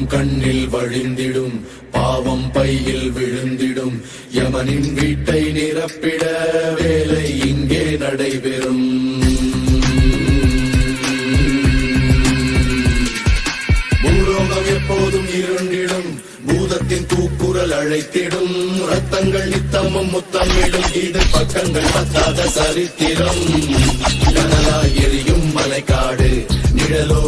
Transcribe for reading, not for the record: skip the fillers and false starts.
பாவம் கண்ணில் வழிந்திடும், பாவம் பையில் விழுந்திடும். யமனின் வீட்டை நிரப்பிட வேலை இங்கே நடைபெறும். பூலோகம் எப்போதும் இருண்டிடும், பூதத்தின் கூக்குரல் அழைத்திடும். ரத்தங்கள் நித்தமும் முத்தமிடும், இது பக்கங்கள் பத்தாத சரித்திரம். கனலாய் எரியும் மலைக்காடு, நிழலோ